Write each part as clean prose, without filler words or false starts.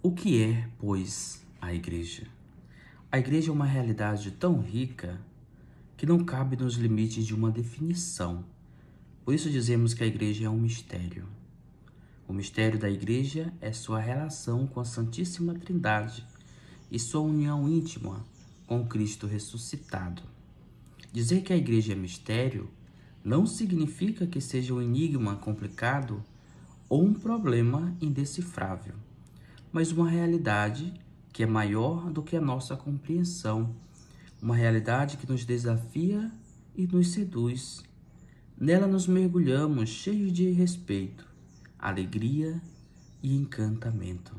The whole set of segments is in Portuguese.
O que é, pois, a igreja? A igreja é uma realidade tão rica que não cabe nos limites de uma definição. Por isso dizemos que a igreja é um mistério. O mistério da igreja é sua relação com a Santíssima Trindade e sua união íntima com Cristo ressuscitado. Dizer que a igreja é mistério não significa que seja um enigma complicado ou um problema indecifrável, mas uma realidade que é maior do que a nossa compreensão, uma realidade que nos desafia e nos seduz. Nela nos mergulhamos cheios de respeito, alegria e encantamento.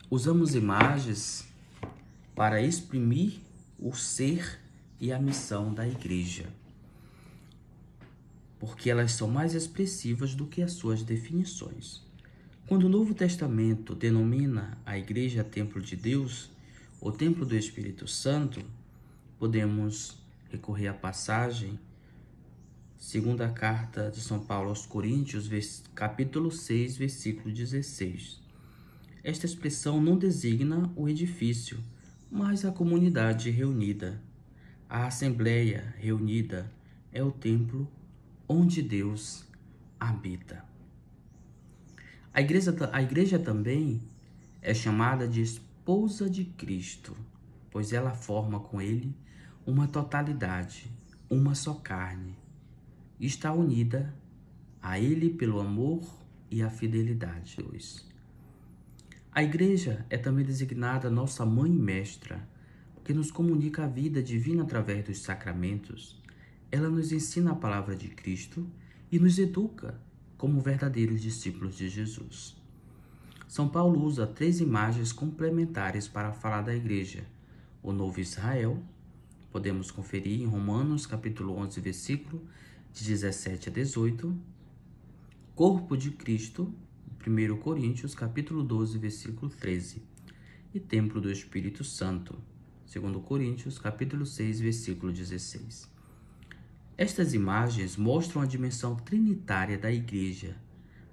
Usamos imagens para exprimir o ser e a missão da igreja, porque elas são mais expressivas do que as suas definições. Quando o Novo Testamento denomina a igreja templo de Deus, ou templo do Espírito Santo, podemos recorrer à passagem, segunda carta de São Paulo aos Coríntios, capítulo 6, versículo 16. Esta expressão não designa o edifício, mas a comunidade reunida. A assembleia reunida é o templo onde Deus habita. A igreja também é chamada de esposa de Cristo, pois ela forma com ele uma totalidade, uma só carne. Está unida a ele pelo amor e a fidelidade. A igreja é também designada nossa mãe e mestra, que nos comunica a vida divina através dos sacramentos. Ela nos ensina a palavra de Cristo e nos educa como verdadeiros discípulos de Jesus. São Paulo usa 3 imagens complementares para falar da igreja. O novo Israel, podemos conferir em Romanos capítulo 11, versículo de 17 a 18. Corpo de Cristo, 1 Coríntios capítulo 12, versículo 13. E templo do Espírito Santo, 2 Coríntios capítulo 6, versículo 16. Estas imagens mostram a dimensão trinitária da igreja,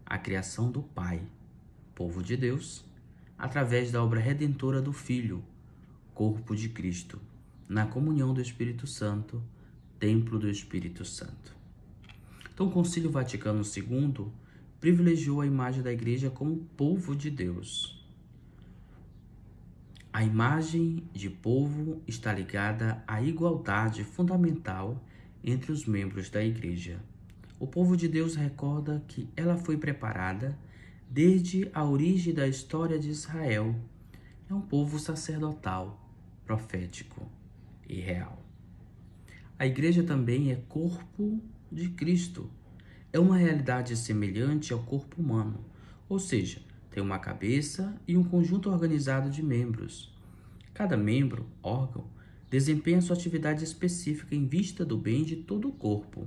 a criação do Pai, povo de Deus, através da obra redentora do Filho, corpo de Cristo, na comunhão do Espírito Santo, templo do Espírito Santo. Então, o Concílio Vaticano II privilegiou a imagem da igreja como povo de Deus. A imagem de povo está ligada à igualdade fundamental entre os membros da igreja. O povo de Deus recorda que ela foi preparada desde a origem da história de Israel. É um povo sacerdotal, profético e real. A igreja também é corpo de Cristo. É uma realidade semelhante ao corpo humano, ou seja, tem uma cabeça e um conjunto organizado de membros. Cada membro, órgão, desempenha sua atividade específica em vista do bem de todo o corpo.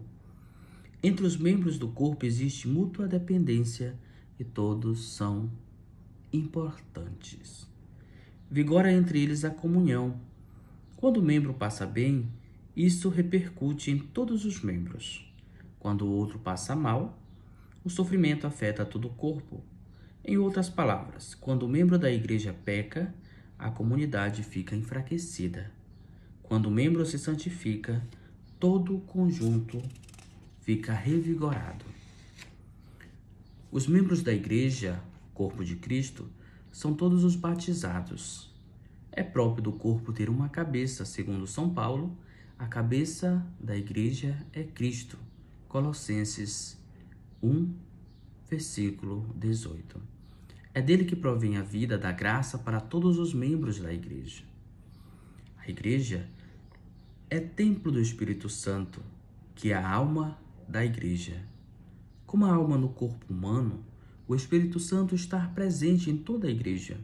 Entre os membros do corpo existe mútua dependência e todos são importantes. Vigora entre eles a comunhão. Quando o membro passa bem, isso repercute em todos os membros. Quando o outro passa mal, o sofrimento afeta todo o corpo. Em outras palavras, quando o membro da igreja peca, a comunidade fica enfraquecida. Quando o membro se santifica, todo o conjunto fica revigorado. Os membros da igreja, corpo de Cristo, são todos os batizados. É próprio do corpo ter uma cabeça, segundo São Paulo, a cabeça da igreja é Cristo. Colossenses 1, versículo 18. É dele que provém a vida da graça para todos os membros da igreja. A igreja é templo do Espírito Santo, que é a alma da igreja. Como a alma no corpo humano, o Espírito Santo está presente em toda a igreja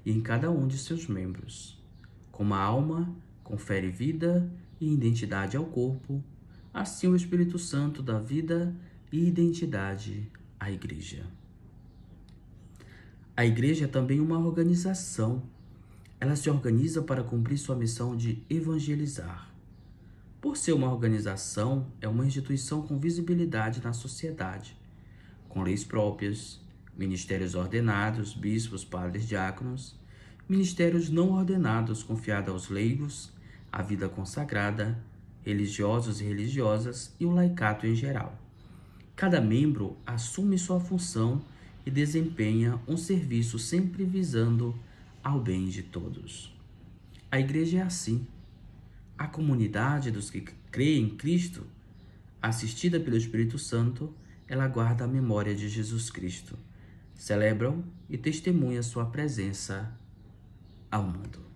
e em cada um de seus membros. Como a alma confere vida e identidade ao corpo, assim o Espírito Santo dá vida e identidade à igreja. A igreja é também uma organização. Ela se organiza para cumprir sua missão de evangelizar. Por ser uma organização, é uma instituição com visibilidade na sociedade, com leis próprias, ministérios ordenados, bispos, padres, diáconos, ministérios não ordenados confiados aos leigos, a vida consagrada, religiosos e religiosas e o laicato em geral. Cada membro assume sua função e desempenha um serviço sempre visando ao bem de todos. A igreja é assim. A comunidade dos que creem em Cristo, assistida pelo Espírito Santo, ela guarda a memória de Jesus Cristo, celebram e testemunha sua presença ao mundo.